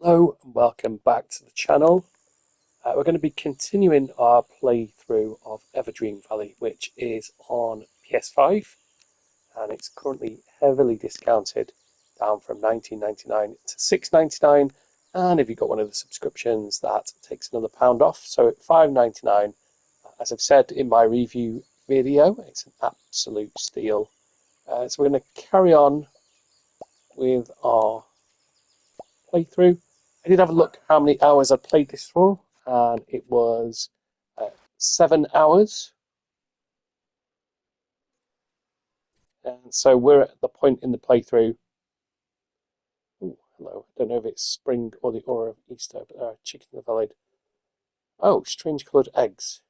Hello and welcome back to the channel. We're going to be continuing our playthrough of Everdream Valley, which is on PS5, and it's currently heavily discounted, down from £19.99 to £6.99, and if you've got one of the subscriptions, that takes another £1 off, so at £5.99. As I've said in my review video, it's an absolute steal. So we're going to carry on with our playthrough. I did have a look how many hours I played this for, and it was 7 hours. And so we're at the point in the playthrough. Oh, hello. I don't know if it's spring or the aura of Easter, but there are chickens in the valley. Oh, strange coloured eggs.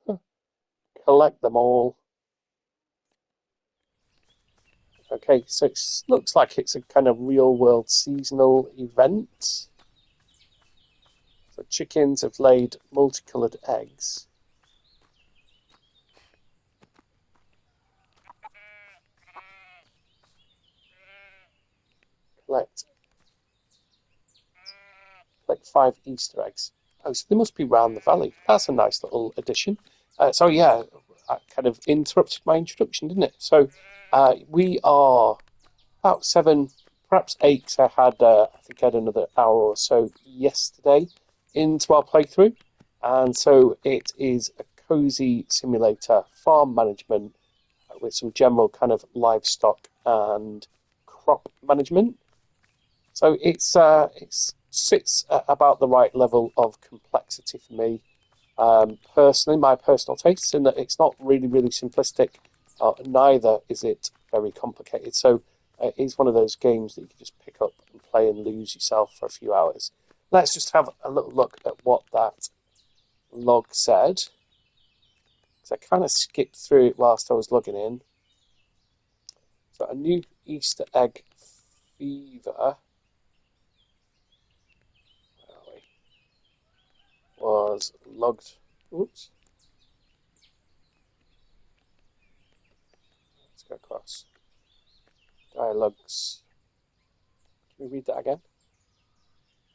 Huh. Collect them all. Okay, so it looks like it's a kind of real-world seasonal event. So chickens have laid multicoloured eggs. Collect 5 Easter eggs. Oh, so they must be round the valley. That's a nice little addition. So yeah, I kind of interrupted my introduction, didn't it? So we are about 7, perhaps 8, because I think I had another hour or so yesterday into our playthrough. And so it is a cozy simulator, farm management, with some general kind of livestock and crop management. So it sits at about the right level of complexity for me. Personally, my personal taste, in that it's not really simplistic, neither is it very complicated. So it is one of those games that you can just pick up and play and lose yourself for a few hours. Let's just have a little look at what that log said, because I kind of skipped through it whilst I was logging in. So a new Easter egg fever was logged. Oops. Let's go across. Dialogues. Can we read that again?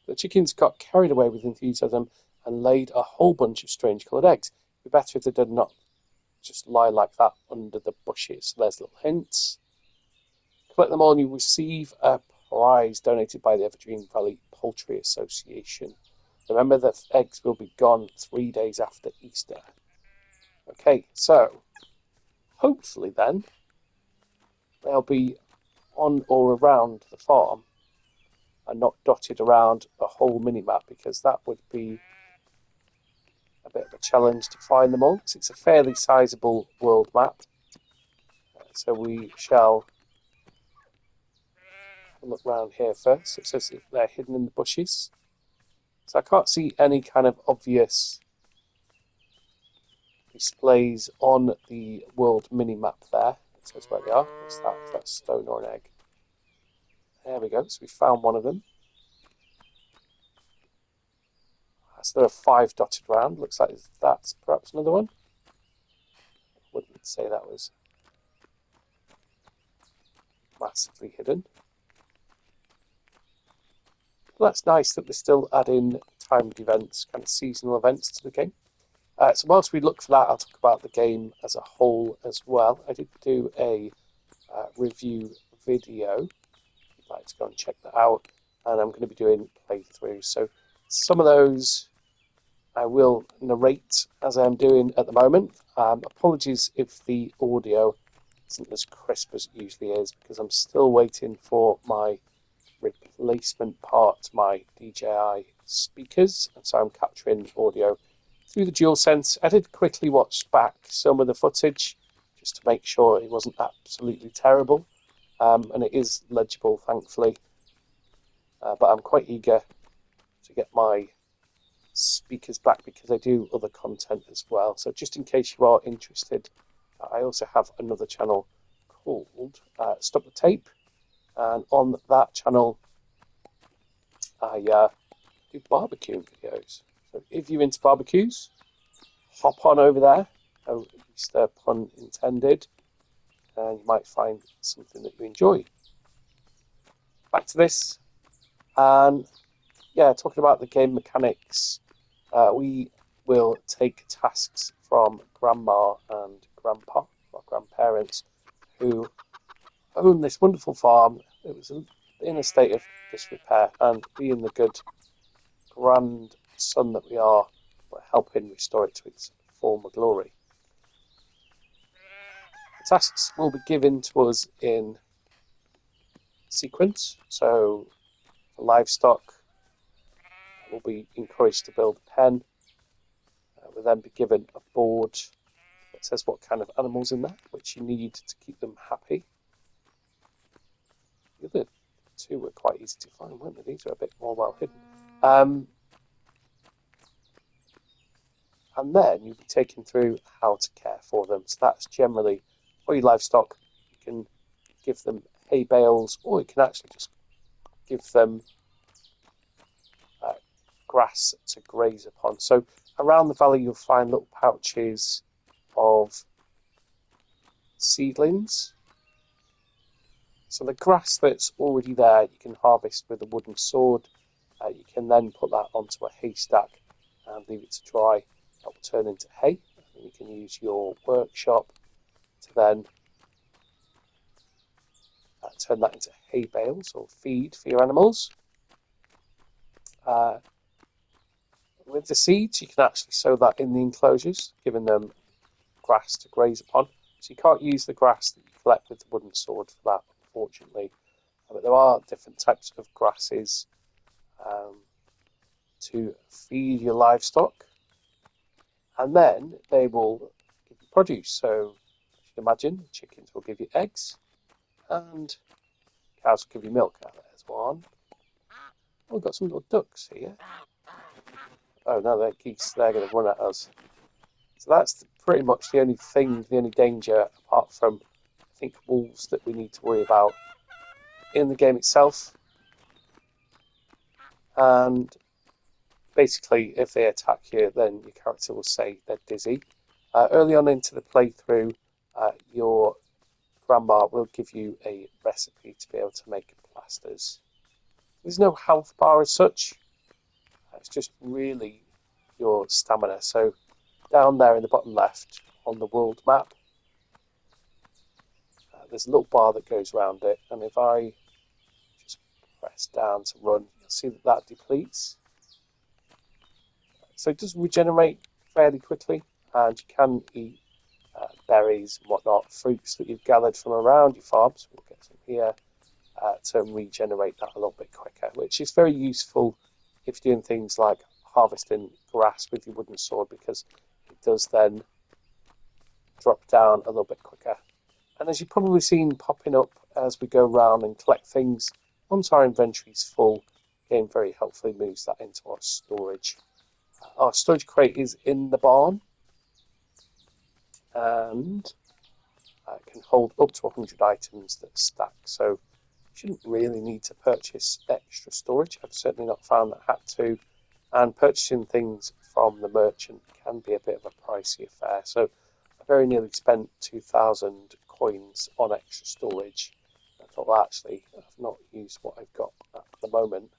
The chickens got carried away with enthusiasm and laid a whole bunch of strange coloured eggs. It'd be better if they did not just lie like that under the bushes. There's little hints. Collect them all and you receive a prize donated by the Everdream Valley Poultry Association. Remember that eggs will be gone 3 days after Easter. Okay, so hopefully then they'll be on or around the farm and not dotted around a whole mini-map, because that would be a bit of a challenge to find them all, because it's a fairly sizable world map. So we shall look around here first. It says they're hidden in the bushes. So I can't see any kind of obvious displays on the world mini-map there. It says where they are. What's that? Is that a stone or an egg? There we go. So we found one of them. So there are 5 dotted around. Looks like that's perhaps another one. Wouldn't say that was massively hidden. Well, that's nice that they're still adding timed events, kind of seasonal events to the game. So whilst we look for that, I'll talk about the game as a whole as well. I did do a review video. If you'd like to go and check that out. And I'm going to be doing playthroughs. So some of those I will narrate as I'm doing at the moment. Apologies if the audio isn't as crisp as it usually is, because I'm still waiting for my replacement part, my DJI speakers, and so I'm capturing audio through the DualSense. I did quickly watch back some of the footage just to make sure it wasn't absolutely terrible, and it is legible, thankfully, but I'm quite eager to get my speakers back, because I do other content as well. So just in case you are interested, I also have another channel called Stop the Tape, and on that channel I do barbecue videos. So if you're into barbecues, hop on over there. No Easter pun intended, and you might find something that you enjoy. back to this. And yeah, talking about the game mechanics, we will take tasks from Grandma and Grandpa, or grandparents, who own this wonderful farm. It was in a state of disrepair, and being the good grandson that we are, we're helping restore it to its former glory. The tasks will be given to us in sequence, so for livestock, we'll be encouraged to build a pen. We'll then be given a board that says what kind of animals in there, which you need to keep them happy. The other two were quite easy to find, weren't they? These are a bit more well hidden. And then you'll be taken through how to care for them. So that's generally for your livestock. You can give them hay bales, or you can actually just give them grass to graze upon. So around the valley you'll find little pouches of seedlings. So the grass that's already there you can harvest with a wooden sword. You can then put that onto a haystack and leave it to dry. That will turn into hay. And you can use your workshop to then turn that into hay bales or feed for your animals. With the seeds, you can actually sow that in the enclosures, giving them grass to graze upon. So you can't use the grass that you collect with the wooden sword for that, unfortunately. But there are different types of grasses to feed your livestock. And then they will give you produce. So you can imagine chickens will give you eggs and cows will give you milk. There's one. Oh, we've got some little ducks here. Oh no, they're geese. They're going to run at us. So that's pretty much the only danger, apart from, I think, wolves that we need to worry about in the game itself. And basically, if they attack you, then your character will say they're dizzy. Early on into the playthrough, your grandma will give you a recipe to be able to make plasters. There's no health bar as such. It's just really your stamina. So down there in the bottom left on the world map, there's a little bar that goes around it, and if I just press down to run, you'll see that depletes. So it does regenerate fairly quickly, and you can eat berries and whatnot, fruits that you've gathered from around your farm, so we'll get some here, to regenerate that a little bit quicker, which is very useful if you're doing things like harvesting grass with your wooden sword, because it does then drop down a little bit quicker. And as you've probably seen popping up as we go around and collect things, once our inventory's full, the game very helpfully moves that into our storage. Our storage crate is in the barn, and it can hold up to 100 items that stack, so you shouldn't really need to purchase extra storage. I've certainly not found that I had to, and purchasing things from the merchant can be a bit of a pricey affair, so I very nearly spent 2,000 coins on extra storage. I thought, well, actually, I've not used what I've got at the moment.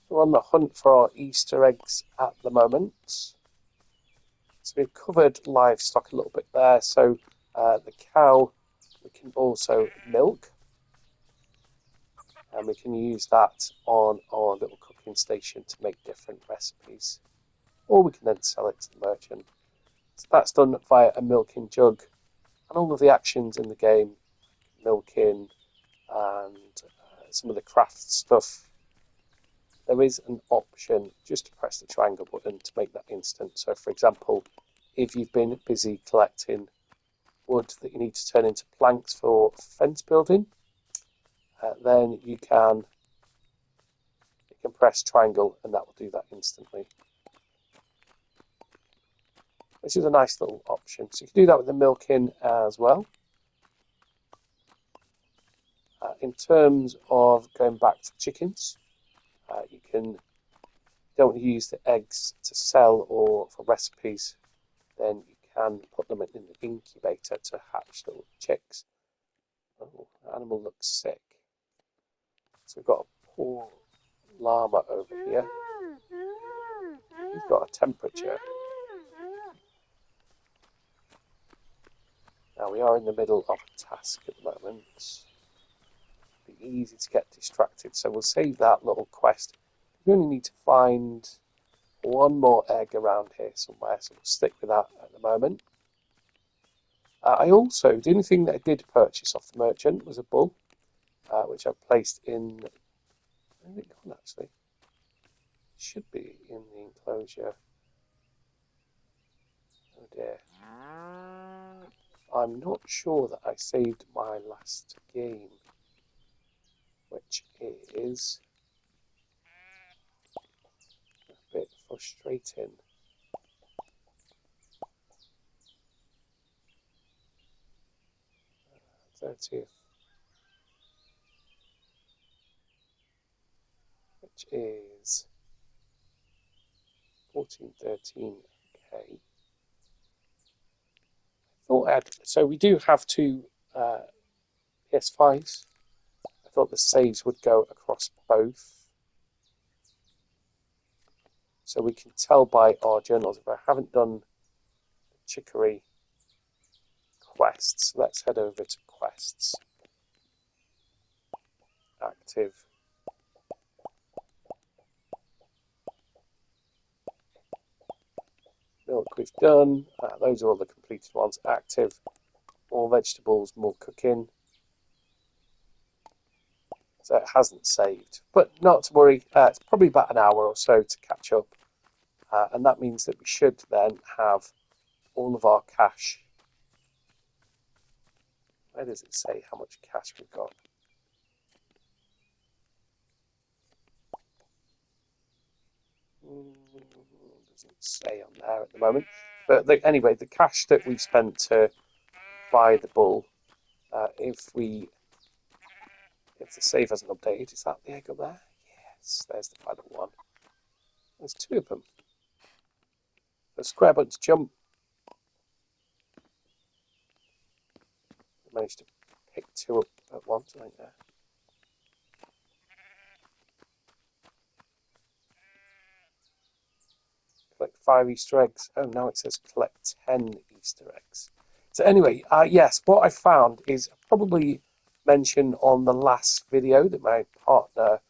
We're on the hunt for our Easter eggs at the moment. So we've covered livestock a little bit there. So the cow we can also milk, and we can use that on our little cooking station to make different recipes, or we can then sell it to the merchant. So that's done via a milking jug, and all of the actions in the game, milking and some of the craft stuff, there is an option just to press the triangle button to make that instant. So for example, if you've been busy collecting wood that you need to turn into planks for fence building, then you can press triangle and that will do that instantly. This is a nice little option. So you can do that with the milking as well. In terms of going back to chickens, you don't use the eggs to sell or for recipes, then you can put them in the incubator to hatch little chicks. Oh, the animal looks sick. So we've got a poor llama over here. He's got a temperature. Now we are in the middle of a task at the moment. It'll be easy to get distracted, so we'll save that little quest. We only need to find one more egg around here somewhere, so we'll stick with that at the moment. The only thing that I did purchase off the merchant was a bull, which I've placed in. Where did it gone actually? It should be in the enclosure. Oh dear. I'm not sure that I saved my last game, which is a bit frustrating. 30th, which is 1413. Okay. Thought so we do have two PS5s. I thought the saves would go across both. So we can tell by our journals. If I haven't done the chicory quests, let's head over to quests. Active. Milk we've done. Those are all the completed ones. Active. More vegetables, more cooking. So it hasn't saved. But not to worry. It's probably about an hour or so to catch up. And that means that we should then have all of our cash. Where does it say how much cash we've got? Doesn't say on there at the moment. But anyway, the cash that we spent to buy the bull, if the save hasn't updated, is that the egg up there? Yes, there's the final one. There's two of them. The square button to jump. I managed to pick two up at once, right there. Collect 5 Easter eggs. Oh, now it says collect 10 Easter eggs. So anyway, yes, what I found is probably mentioned on the last video that my partner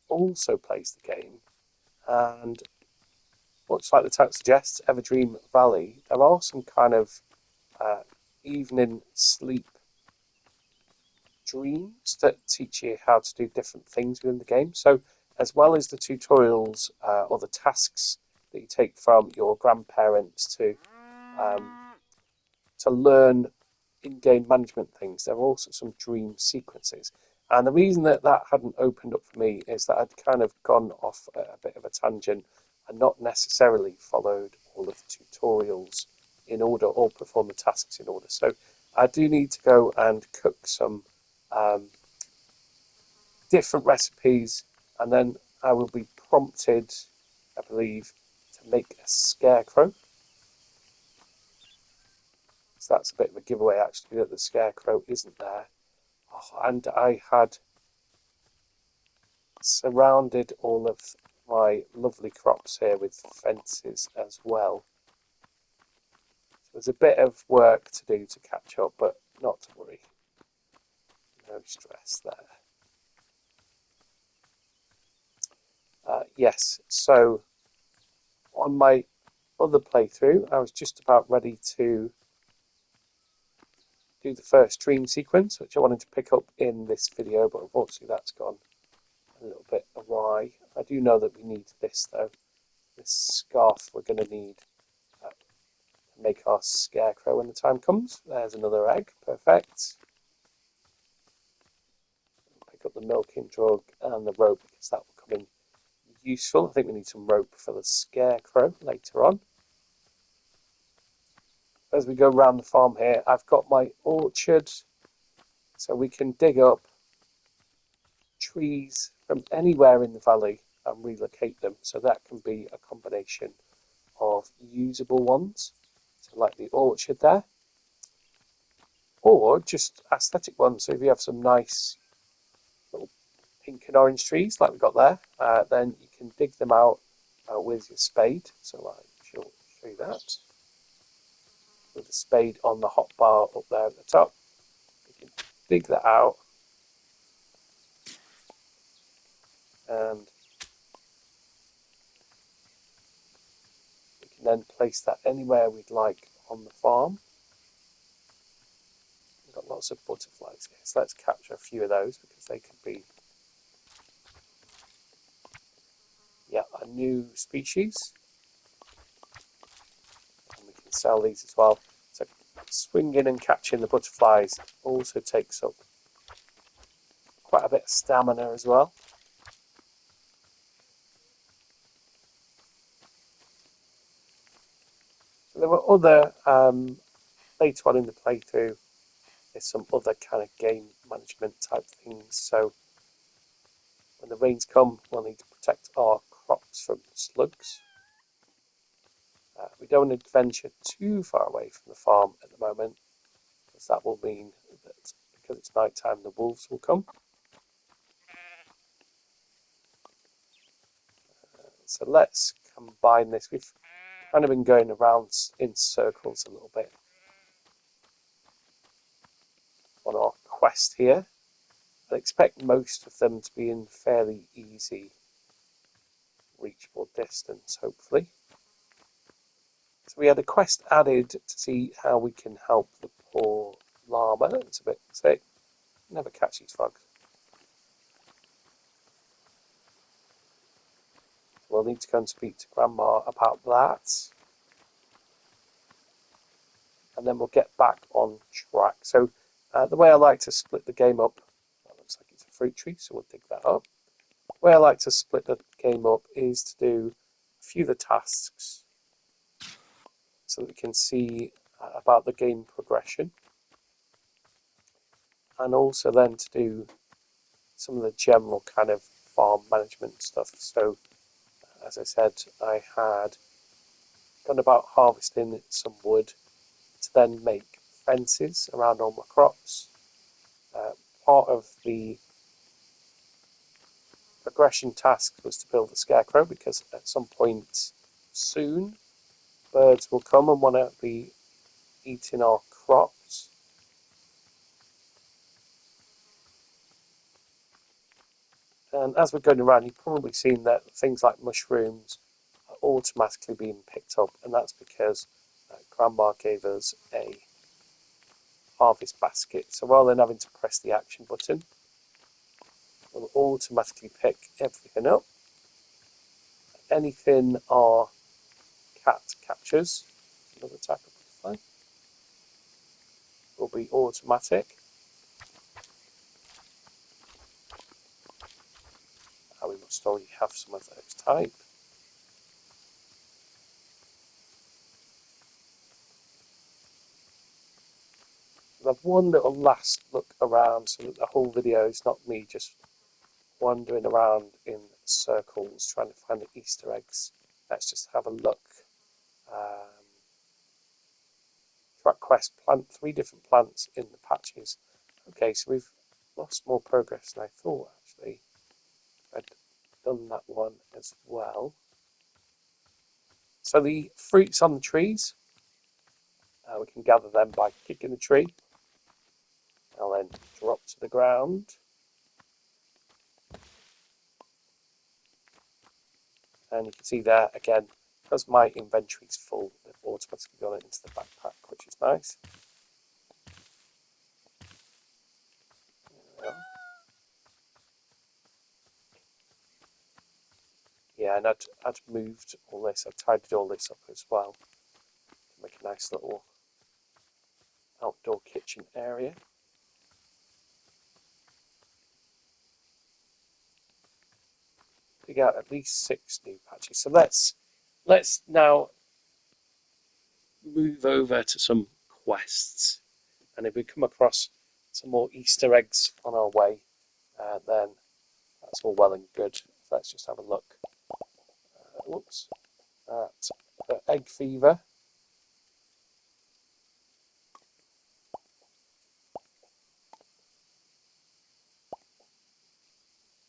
also plays the game. And looks like the title suggests, Everdream Valley. There are some kind of evening sleep dreams that teach you how to do different things within the game. So as well as the tutorials or the tasks that you take from your grandparents to learn in-game management things, there are also some dream sequences. And the reason that that hadn't opened up for me is that I'd kind of gone off a bit of a tangent and not necessarily followed all of the tutorials in order or perform the tasks in order. So I do need to go and cook some different recipes, and then I will be prompted, I believe, to make a scarecrow. So that's a bit of a giveaway actually that the scarecrow isn't there. Oh, and I had surrounded all of my lovely crops here with fences as well. So there's a bit of work to do to catch up, but not to worry. No stress there. Yes, so on my other playthrough, I was just about ready to do the first dream sequence, which I wanted to pick up in this video, but unfortunately that's gone a little bit awry. I do know that we need this though. This scarf we're going to need to make our scarecrow when the time comes. There's another egg, perfect. Pick up the milking jug and the rope because that will come in useful. I think we need some rope for the scarecrow later on. As we go around the farm here, I've got my orchard, so we can dig up trees from anywhere in the valley and relocate them. So that can be a combination of usable ones, so like the orchard there. or just aesthetic ones. So if you have some nice little pink and orange trees like we got there, then you can dig them out with your spade. So I shall show you that. With the spade on the hotbar up there at the top. You can dig that out, and we can then place that anywhere we'd like on the farm. We've got lots of butterflies here, so let's capture a few of those because they could be a new species, and we can sell these as well. So swinging and catching the butterflies also takes up quite a bit of stamina as well. So there were other, later on in the playthrough, there's some other kind of game management type things. So when the rains come, we'll need to protect our crops from slugs. We don't want to venture too far away from the farm at the moment, because that will mean that because it's night time, the wolves will come. So let's combine this. We've kind of been going around in circles a little bit on our quest here. I expect most of them to be in fairly easy reachable distance, hopefully. So we had a quest added to see how we can help the poor llama. It's a bit sick. Never catch these frogs. We'll need to go and speak to Grandma about that. And then we'll get back on track. So the way I like to split the game up, that looks like it's a fruit tree, so we'll dig that up. The way I like to split the game up is to do a few of the tasks so that we can see about the game progression, and also then to do some of the general kind of farm management stuff. So as I said, I had gone about harvesting some wood to then make fences around all my crops. Part of the progression task was to build a scarecrow, because at some point soon birds will come and want to be eating our crops. And as we're going around, you've probably seen that things like mushrooms are automatically being picked up, and that's because Grandma gave us a harvest basket. So rather than having to press the action button, we'll automatically pick everything up. Anything our cat captures, another type of butterfly, will be automatic. We must already have some of those type. I'll have one little last look around so that the whole video is not me just wandering around in circles trying to find the Easter eggs. Let's just have a look. Track quest, plant 3 different plants in the patches. Okay, so we've lost more progress than I thought, actually. I'd done that one as well. So the fruits on the trees, we can gather them by kicking the tree. I'll then drop to the ground. And you can see there, again, because my inventory's full, they've automatically gone into the backpack, which is nice. There we are. Yeah, and I'd moved all this, I've tidied all this up as well to make a nice little outdoor kitchen area. We got at least 6 new patches. So let's now move over to some quests. And if we come across some more Easter eggs on our way, then that's all well and good. So let's just have a look. At the egg fever.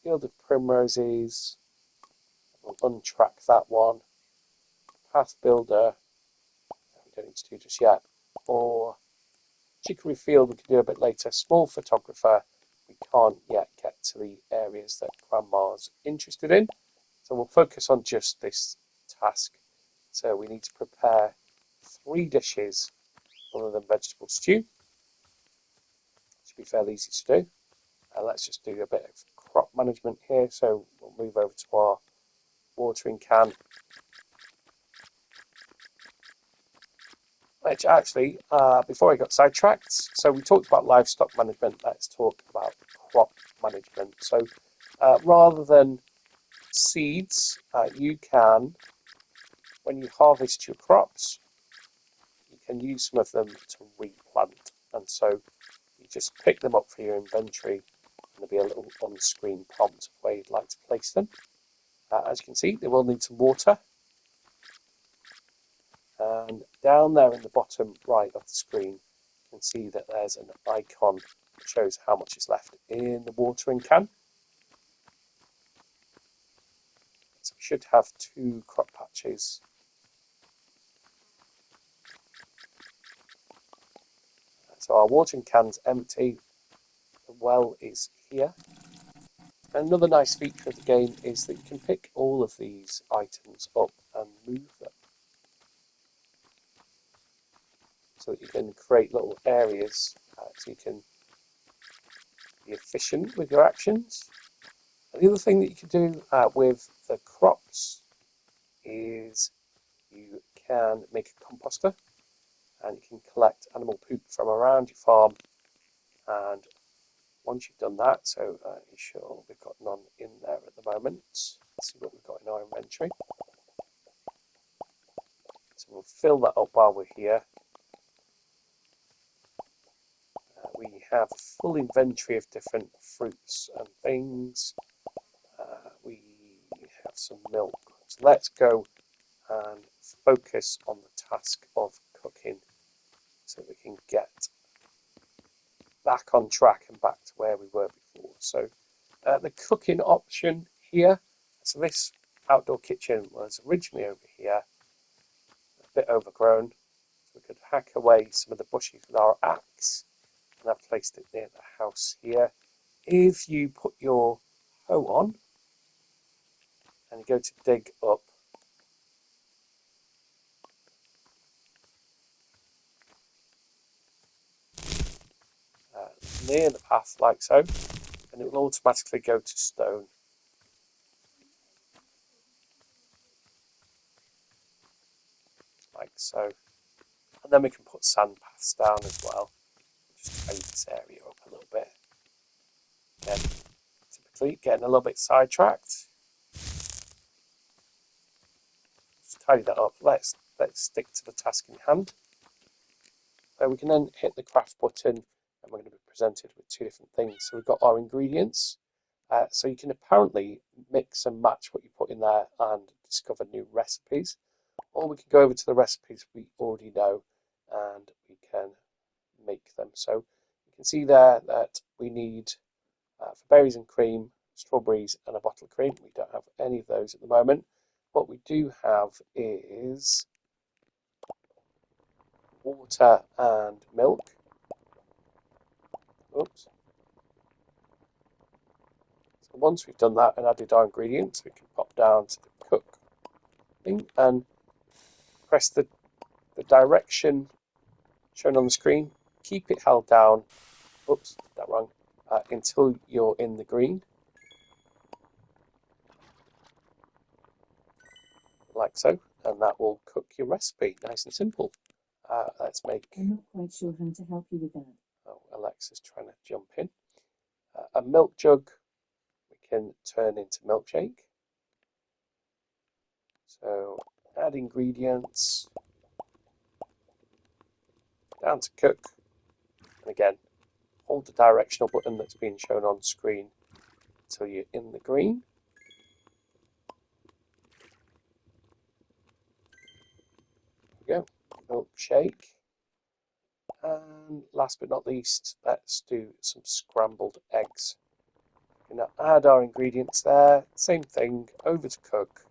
Field of Primroses. We'll untrack that one. Path Builder. We don't need to do just yet. Or Chicory Field we can do a bit later. Small Photographer. We can't yet get to the areas that Grandma's interested in. So we'll focus on just this task. So we need to prepare 3 dishes other than vegetable stew. Should be fairly easy to do. Let's just do a bit of crop management here. So we'll move over to our watering can. Which actually, before I got sidetracked, so we talked about livestock management, let's talk about crop management. So rather than seeds, you can, when you harvest your crops, you can use some of them to replant. And so you just pick them up for your inventory, and there'll be a little on-screen prompt where you'd like to place them. As you can see, they will need some water. And down there in the bottom right of the screen, you can see that there's an icon that shows how much is left in the watering can. So we should have 2 crop patches. So our watering can's empty. The well is here. Another nice feature of the game is that you can pick all of these items up and move them. So that you can create little areas so you can be efficient with your actions. And the other thing that you can do with the crops is you can make a composter, and you can collect animal poop from around your farm. And once you've done that, so you sure we've got none in there at the moment. Let's see what we've got in our inventory. So we'll fill that up while we're here. We have a full inventory of different fruits and things. We have some milk. So let's go and focus on the task of cooking so we can get back on track and back to where we were before. So the cooking option here, so this outdoor kitchen was originally over here, a bit overgrown. So we could hack away some of the bushes with our axe, and I've placed it near the house here. If you put your hoe on and go to dig up, near the path like so, and it will automatically go to stone. Like so. And then we can put sand paths down as well. Just tidy this area up a little bit. Again, typically getting a little bit sidetracked. Just tidy that up. Let's stick to the task in hand. So we can then hit the craft button, and we're going to be presented with 2 different things. So we've got our ingredients. So you can apparently mix and match what you put in there and discover new recipes. Or we can go over to the recipes we already know and we can make them. So you can see there that we need for berries and cream, strawberries and a bottle of cream. We don't have any of those at the moment. What we do have is water and milk. Oops. So once we've done that and added our ingredients, we can pop down to the cook thing and press the direction shown on the screen. Keep it held down. Oops, did that wrong. Until you're in the green. Like so. And that will cook your recipe. Nice and simple. Let's make... I'm not quite sure how to help you with that. Oh, Alexa's trying to jump in. A milk jug we can turn into milkshake. So add ingredients. Down to cook. And again, hold the directional button that's being shown on screen until you're in the green. There we go, milkshake. And last but not least, let's do some scrambled eggs. We're going to add our ingredients there. Same thing, over to cook.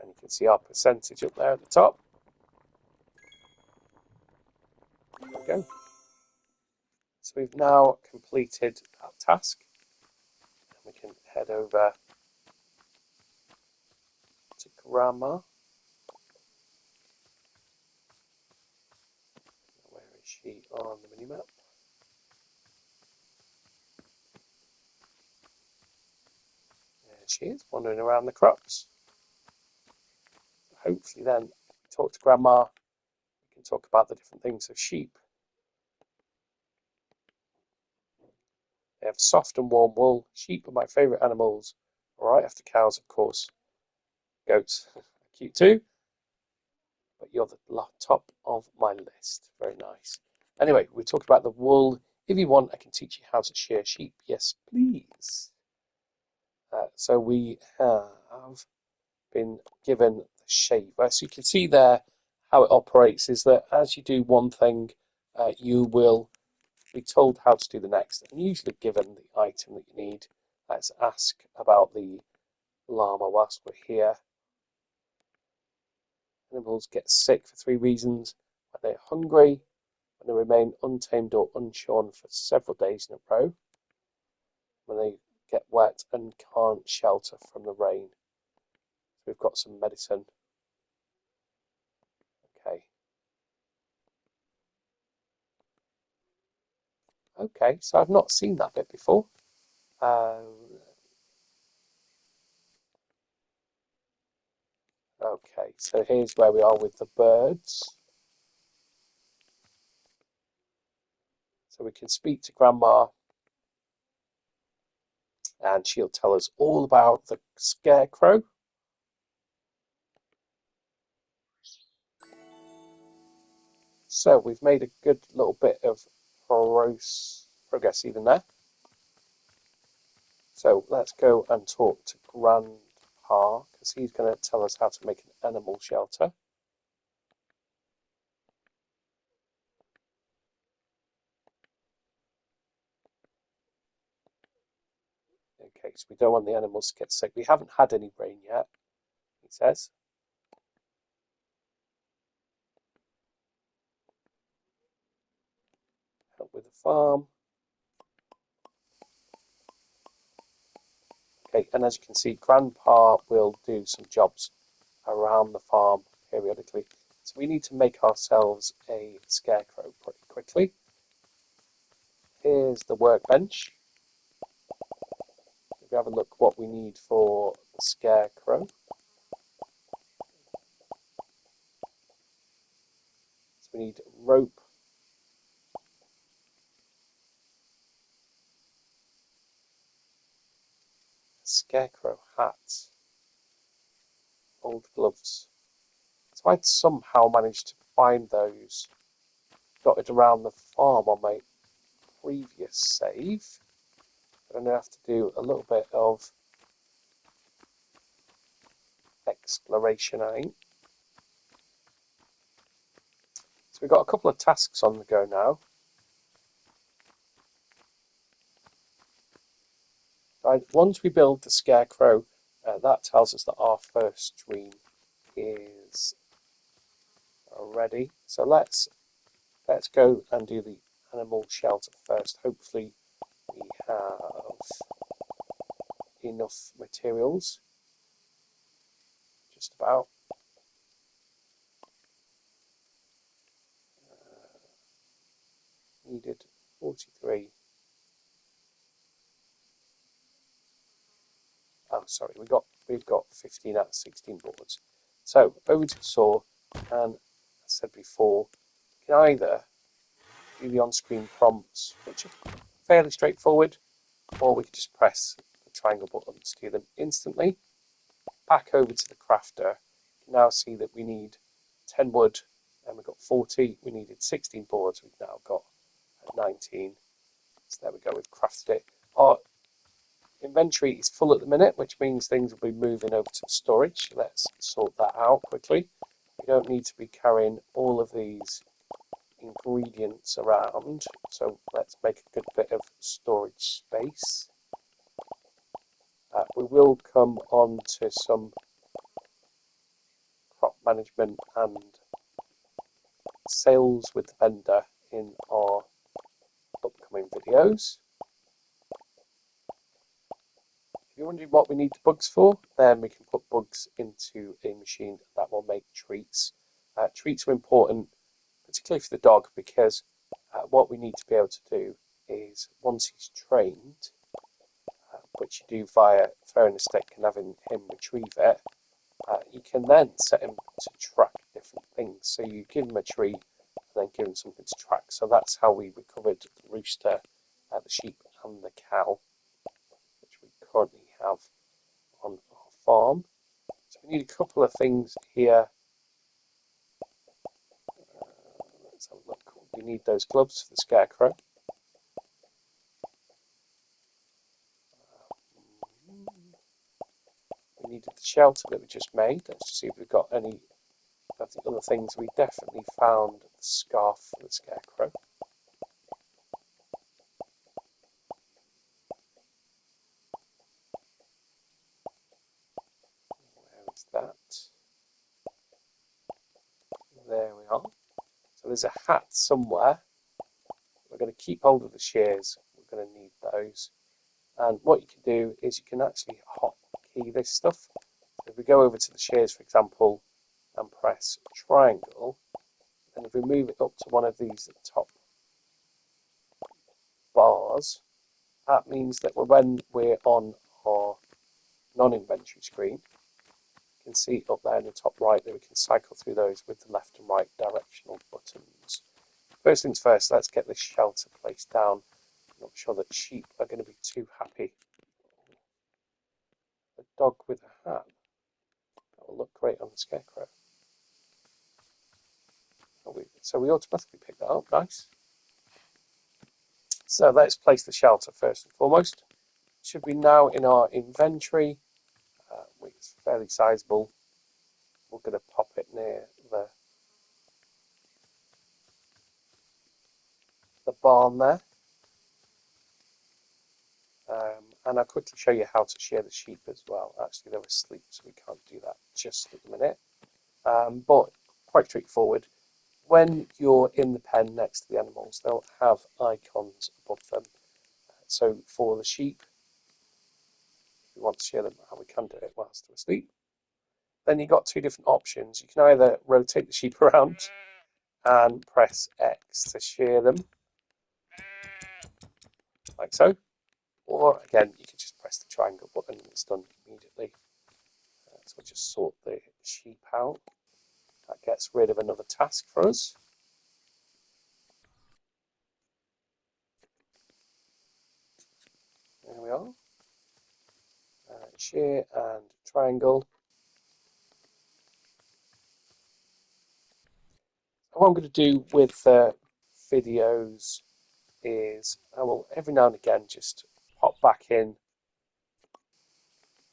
And you can see our percentage up there at the top. There we go. So we've now completed that task. And we can head over to Grandma. Where is she on the minimap? There she is, wandering around the crops. Hopefully then, talk to Grandma, we can talk about the different things of sheep. They have soft and warm wool. Sheep are my favourite animals, right after cows, of course. Goats are cute too, but you're the top of my list. Very nice. Anyway, we talked about the wool. If you want, I can teach you how to shear sheep. Yes, please. So we have been given the shaver. So you can see there how it operates is that as you do one thing, you will be told how to do the next, and usually given the item that you need. Let's ask about the llama whilst we're here. Animals get sick for 3 reasons: when they're hungry, when they remain untamed or unshorn for several days in a row, when they get wet and can't shelter from the rain. So we've got some medicine. Okay, so I've not seen that bit before. Okay, so here's where we are with the birds. So we can speak to Grandma, and she'll tell us all about the scarecrow. So we've made a good little bit of progress even there. So let's go and talk to Grandpa, because he's going to tell us how to make an animal shelter. Okay, so we don't want the animals to get sick. We haven't had any rain yet, he says. Help with the farm. Okay, and as you can see, Grandpa will do some jobs around the farm periodically. So we need to make ourselves a scarecrow pretty quickly. Here's the workbench. If we have a look what we need for the scarecrow. So we need rope, scarecrow hat, old gloves. So I'd somehow managed to find those dotted around the farm on my previous save. I'm going to have to do a little bit of exploration, I think. So we've got a couple of tasks on the go now. Right, once we build the scarecrow, that tells us that our first dream is ready. So let's go and do the animal shelter first. Hopefully we have enough materials. Just about. Needed 43. Oh, sorry, we've got 15 out of 16 boards. So over to the saw, and as I said before, you can either do the on-screen prompts, which are fairly straightforward, or we can just press the triangle button to do them instantly. Back over to the crafter, you can now see that we need 10 wood, and we've got 40. We needed 16 boards, we've now got 19. So there we go, we've crafted it. Our inventory is full at the minute, which means things will be moving over to storage. Let's sort that out quickly. we don't need to be carrying all of these ingredients around, so let's make a good bit of storage space. We will come on to some crop management and sales with the vendor in our upcoming videos. If you're wondering what we need the bugs for, then we can put bugs into a machine that will make treats. Treats are important, particularly for the dog, because what we need to be able to do is, once he's trained, which you do via throwing a stick and having him retrieve it, you can then set him to track different things. So you give him a treat and then give him something to track. So that's how we recovered the rooster, the sheep and the cow, which we currently have on our farm. So we need a couple of things here. Let's have a look. We need those gloves for the scarecrow. We needed the shelter that we just made. Let's see if we've got any of the other things. We definitely found the scarf for the scarecrow. Where is that? There we are. So there's a hat somewhere. We're going to keep hold of the shears. We're going to need those. And what you can do is you can actually hotkey this stuff. So if we go over to the shears, for example, and press triangle, and if we move it up to one of these top bars, that means that when we're on our non-inventory screen, you can see up there in the top right that we can cycle through those with the left and right directional buttons. First things first, let's get this shelter placed down. I'm not sure that sheep are going to be too happy. A dog with a hat. That will look great on the scarecrow. So we automatically pick that up, nice. So let's place the shelter first and foremost. It should be now in our inventory. It's fairly sizable. We're going to pop it near the barn there. And I'll quickly show you how to shear the sheep as well. Actually, they're asleep, so we can't do that just at the minute. But quite straightforward. When you're in the pen next to the animals, they'll have icons above them. So for the sheep, if we want to shear them, we can do it whilst they're asleep. Then you've got two different options. You can either rotate the sheep around and press X to shear them, like so. Or again, you can just press the triangle button and it's done immediately. So we'll just sort the sheep out. That gets rid of another task for us. There we are. Shear and triangle. What I'm going to do with videos is I will every now and again just pop back in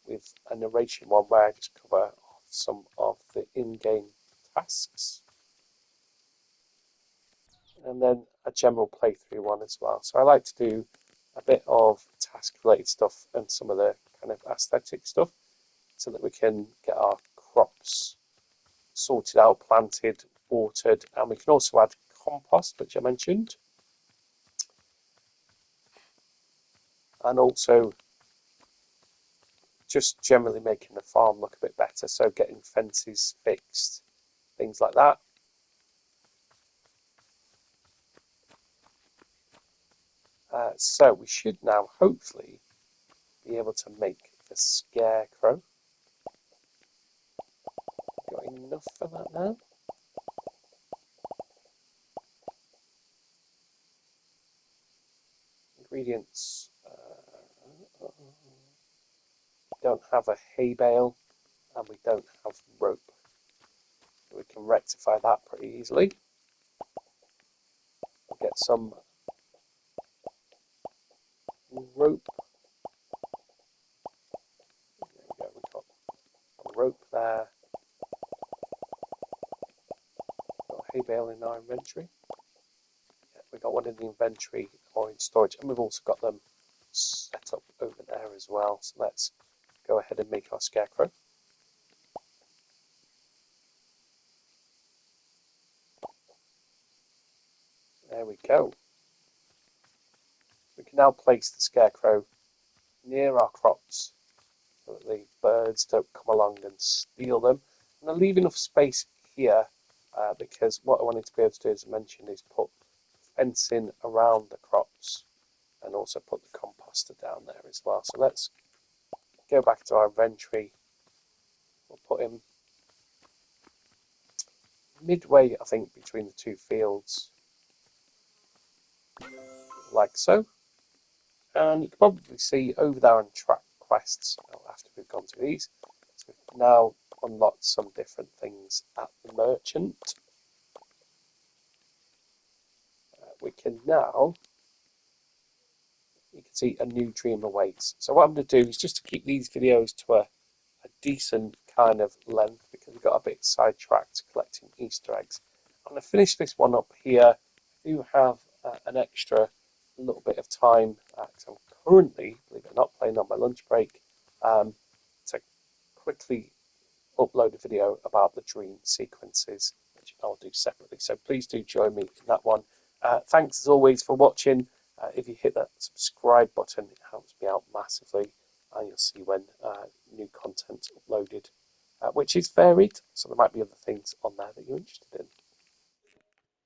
with a narration one where I just cover some of the in-game tasks, and then a general playthrough one as well. So I like to do a bit of task-related stuff and some of the kind of aesthetic stuff so that we can get our crops sorted out, planted, watered, and we can also add compost, which I mentioned, and also just generally making the farm look a bit better, so getting fences fixed, things like that. So we should now hopefully be able to make the scarecrow. Got enough for that now? Ingredients. We don't have a hay bale and we don't have rope. So we can rectify that pretty easily. We'll get some rope. There we go, we've got a rope there. hay bale in our inventory. Yeah, we got one in the inventory or in storage, and we've also got them set up over there as well. So let's go ahead and make our scarecrow. There we go. We can now place the scarecrow near our crops so that the birds don't come along and steal them. And I leave enough space here because what I wanted to be able to do, as I mentioned, is put fencing around the crops and also put the composter down there as well. So let's go back to our inventory. We'll put him midway, I think, between the two fields, like so. And you can probably see over there on track quests, after we've gone through these, so we've now unlocked some different things at the merchant. We can now, you can see a new dream awaits. So what I'm going to do is just to keep these videos to a decent kind of length, because we got a bit sidetracked collecting Easter eggs. I'm going to finish this one up here. I do have an extra little bit of time because I'm currently, believe it or not, playing on my lunch break to quickly upload a video about the dream sequences, which I'll do separately. So please do join me in that one. Thanks as always for watching. If you hit that subscribe button, it helps me out massively, and you'll see when new content's uploaded, which is varied, so there might be other things on there that you're interested in.